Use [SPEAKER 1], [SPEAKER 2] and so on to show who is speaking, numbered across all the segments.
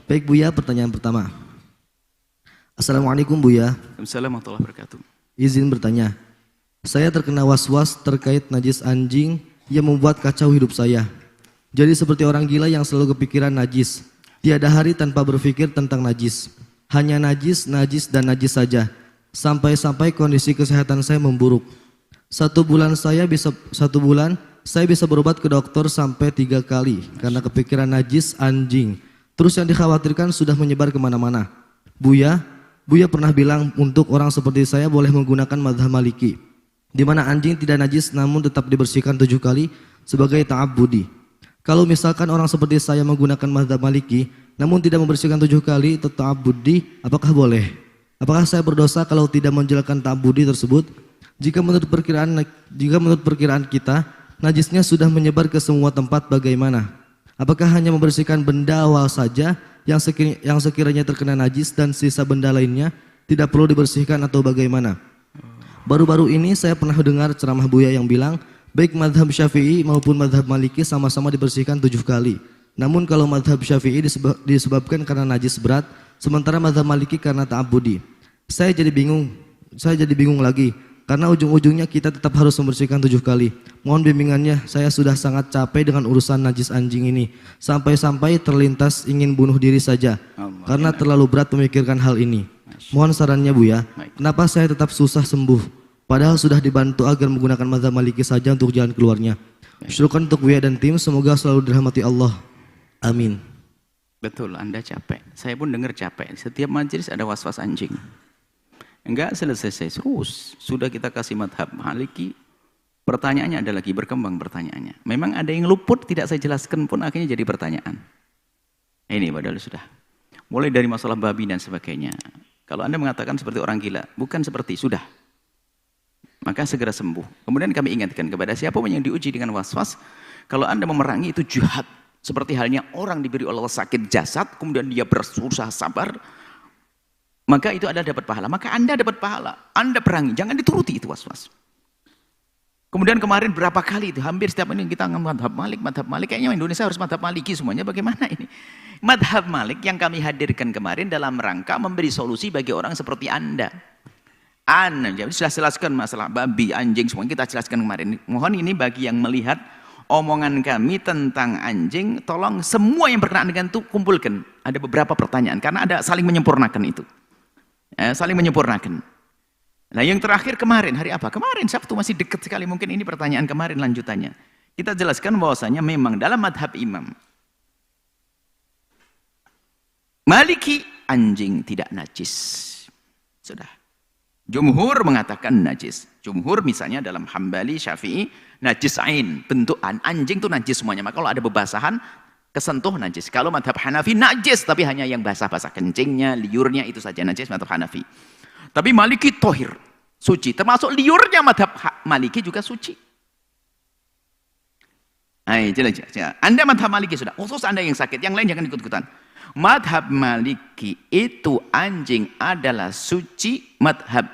[SPEAKER 1] Baik Buya, pertanyaan pertama. Assalamualaikum Buya.
[SPEAKER 2] Waalaikumsalam warahmatullahi wabarakatuh.
[SPEAKER 1] Izin bertanya. Saya terkena was-was terkait najis anjing yang membuat kacau hidup saya. Jadi seperti orang gila yang selalu kepikiran najis. Tiada hari tanpa berpikir tentang najis. Hanya najis, najis, dan najis saja. Sampai-sampai kondisi kesehatan saya memburuk. Satu bulan saya bisa berobat ke dokter sampai 3 kali karena kepikiran najis anjing. Terus yang dikhawatirkan sudah menyebar kemana-mana. Buya pernah bilang untuk orang seperti saya boleh menggunakan mazhab Maliki, di mana anjing tidak najis namun tetap dibersihkan 7 kali sebagai ta'abbudi. Kalau misalkan orang seperti saya menggunakan mazhab Maliki namun tidak membersihkan 7 kali itu ta'abbudi, apakah boleh? Apakah saya berdosa kalau tidak menjalankan ta'abbudi tersebut? Jika menurut perkiraan kita najisnya sudah menyebar ke semua tempat, bagaimana? Apakah hanya membersihkan benda awal saja yang sekiranya terkena najis dan sisa benda lainnya tidak perlu dibersihkan atau bagaimana? Baru-baru ini saya pernah dengar ceramah Buya yang bilang baik mazhab Syafi'i maupun mazhab Maliki sama-sama dibersihkan 7 kali. Namun kalau mazhab Syafi'i disebabkan karena najis berat, sementara mazhab Maliki karena ta'abbudi. Saya jadi bingung lagi. Karena ujung-ujungnya kita tetap harus membersihkan 7 kali. Mohon bimbingannya, saya sudah sangat capek dengan urusan najis anjing ini. Sampai-sampai terlintas ingin bunuh diri saja. Karena terlalu berat memikirkan hal ini. Mohon sarannya Buya, kenapa saya tetap susah sembuh? Padahal sudah dibantu agar menggunakan mazhab Maliki saja untuk jalan keluarnya. Syukur untuk Buya dan tim, semoga selalu dirahmati Allah. Amin.
[SPEAKER 2] Betul, Anda capek. Saya pun dengar capek. Setiap majelis ada was-was anjing. Enggak selesai terus. Sudah kita kasih madhab Maliki. Pertanyaannya ada lagi, berkembang pertanyaannya. Memang ada yang luput, tidak saya jelaskan pun akhirnya jadi pertanyaan. Ini padahal sudah. Mulai dari masalah babi dan sebagainya. Kalau Anda mengatakan seperti orang gila, bukan seperti, sudah. Maka segera sembuh. Kemudian kami ingatkan kepada siapapun yang diuji dengan was-was, kalau Anda memerangi itu jihad. Seperti halnya orang diberi Allah sakit jasad, kemudian dia berusaha sabar, maka itu Anda dapat pahala. Maka Anda dapat pahala. Anda perangi, jangan dituruti itu was-was. Kemudian kemarin berapa kali itu, hampir setiap ini kita madhab Malik. Kayaknya Indonesia harus madhab Maliki semuanya. Bagaimana ini? Madhab Malik yang kami hadirkan kemarin dalam rangka memberi solusi bagi orang seperti Anda. Jadi sudah jelaskan masalah babi, anjing, semua kita jelaskan kemarin. Mohon ini bagi yang melihat omongan kami tentang anjing, tolong semua yang berkenaan dengan itu kumpulkan. Ada beberapa pertanyaan, karena ada saling menyempurnakan itu. Saling menyempurnakan. Nah yang terakhir kemarin, hari apa? Kemarin Sabtu, masih dekat sekali, mungkin ini pertanyaan kemarin lanjutannya. Kita jelaskan bahwasanya memang dalam madhab imam Maliki, anjing tidak najis. Sudah. Jumhur mengatakan najis. Jumhur misalnya dalam Hambali, Syafi'i, najis ain, bentuk anjing itu najis semuanya. Maka kalau ada bebasahan, kesentuh najis. Kalau madhab Hanafi najis, tapi hanya yang basah-basah, kencingnya, liurnya itu saja najis madhab Hanafi. Tapi Maliki tohir, suci. Termasuk liurnya madhab Maliki juga suci. Ayo, jelas. Anda madhab Maliki sudah, khusus Anda yang sakit, yang lain jangan ikut-ikutan. Madhab Maliki itu anjing adalah suci, madhab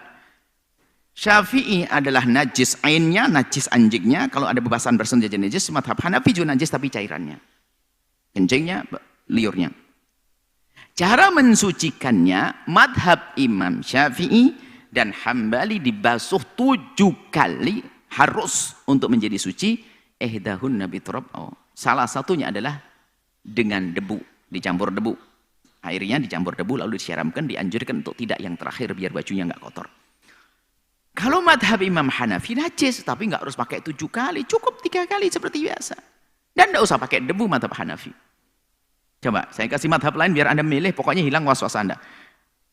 [SPEAKER 2] Syafi'i adalah najis ainnya, najis anjingnya. Kalau ada bebasan bersentuh jadi najis. Madhab Hanafi juga najis tapi cairannya, kencingnya, liurnya. Cara mensucikannya, madhab Imam Syafi'i dan Hambali dibasuh 7 kali harus untuk menjadi suci. Ihdahunna biturab. Salah satunya adalah dengan debu, dicampur debu. Airnya dicampur debu lalu disiramkan, dianjurkan untuk tidak yang terakhir biar bajunya nggak kotor. Kalau madhab Imam Hanafi najis, tapi nggak harus pakai 7 kali, cukup 3 kali seperti biasa. Dan nggak usah pakai debu madhab Hanafi. Coba saya kasih madhab lain biar Anda milih, pokoknya hilang was-was Anda.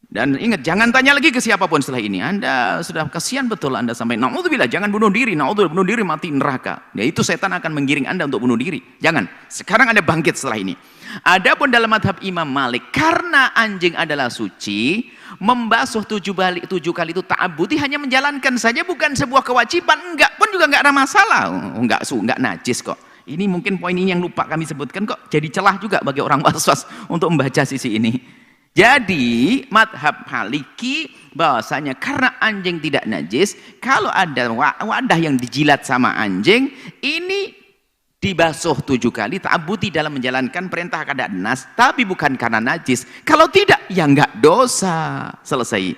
[SPEAKER 2] Dan ingat, jangan tanya lagi ke siapapun setelah ini. Anda sudah kasihan betul Anda sampai naudzubillah, jangan bunuh diri, naudzubillah, bunuh diri mati neraka. Ya itu setan akan menggiring Anda untuk bunuh diri. Jangan. Sekarang Anda bangkit setelah ini. Adapun dalam madhab Imam Malik, karena anjing adalah suci, membasuh 7 kali itu ta'abbudi, hanya menjalankan saja, bukan sebuah kewajiban. Enggak pun juga enggak ada masalah. Enggak najis kok. Ini mungkin poin ini yang lupa kami sebutkan kok. Jadi celah juga bagi orang was-was untuk membaca sisi ini. Jadi madhab Maliki bahwasanya karena anjing tidak najis, kalau ada wadah yang dijilat sama anjing, ini dibasuh 7 kali, ta'abbudi dalam menjalankan perintah keadaan nas, tapi bukan karena najis. Kalau tidak, ya enggak dosa. Selesai.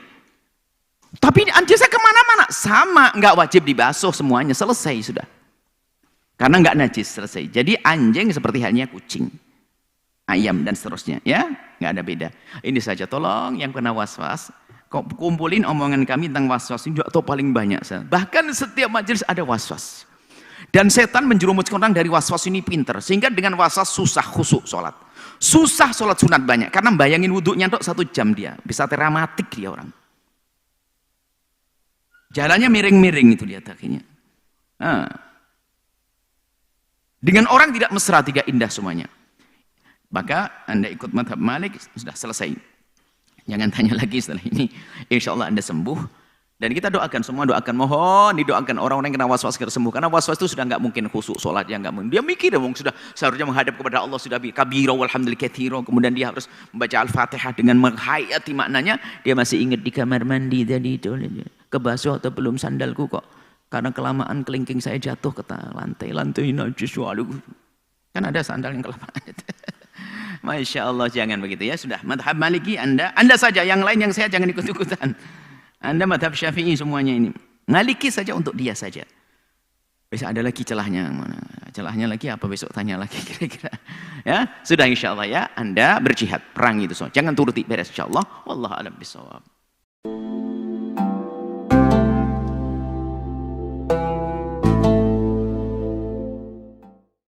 [SPEAKER 2] Tapi najisnya kemana-mana, sama, enggak wajib dibasuh semuanya. Selesai sudah. Karena enggak najis, selesai. Jadi anjing seperti halnya kucing, ayam dan seterusnya, ya, enggak ada beda. Ini saja, tolong yang kena was-was, kumpulin omongan kami tentang was-was ini atau paling banyak. Bahkan setiap majelis ada was-was. Dan setan menjerumuskan orang dari was-was ini pinter, sehingga dengan was-was susah khusyuk sholat. Susah sholat sunat banyak, karena bayangin wudhunya tok 1 jam dia, bisa teramatik dia orang. Jalannya miring-miring itu dia akhirnya. Nah. Dengan orang tidak mesra, tidak indah semuanya. Maka Anda ikut madhab Malik, sudah selesai. Jangan tanya lagi setelah ini. Insya Allah Anda sembuh. Dan kita doakan, semua doakan, mohon didoakan orang-orang yang kena was-was segera sembuh. Karena was-was itu sudah nggak mungkin khusyuk sholat, ya nggak mungkin. Dia mikir, sudah seharusnya menghadap kepada Allah, sudah kabira walhamdulillah katsira. Kemudian dia harus membaca Al-Fatihah dengan menghayati maknanya. Dia masih ingat di kamar mandi tadi itu, kebasuh atau belum sandalku kok. Karena kelamaan kelingking saya jatuh ke lantai najis. Waduh. Kan ada sandal yang kelamaan. Masya Allah, jangan begitu ya. Sudah, madhab Maliki Anda saja, yang lain yang saya jangan ikut-ikutan. Anda madhab Syafi'i semuanya ini. Maliki saja untuk dia saja. Besok ada lagi celahnya. Celahnya lagi apa besok tanya lagi kira-kira. Ya, sudah insya Allah ya. Anda berjihad, perang itu semua. Jangan turuti, beres insya Allah. Wallahu a'lam bishawab.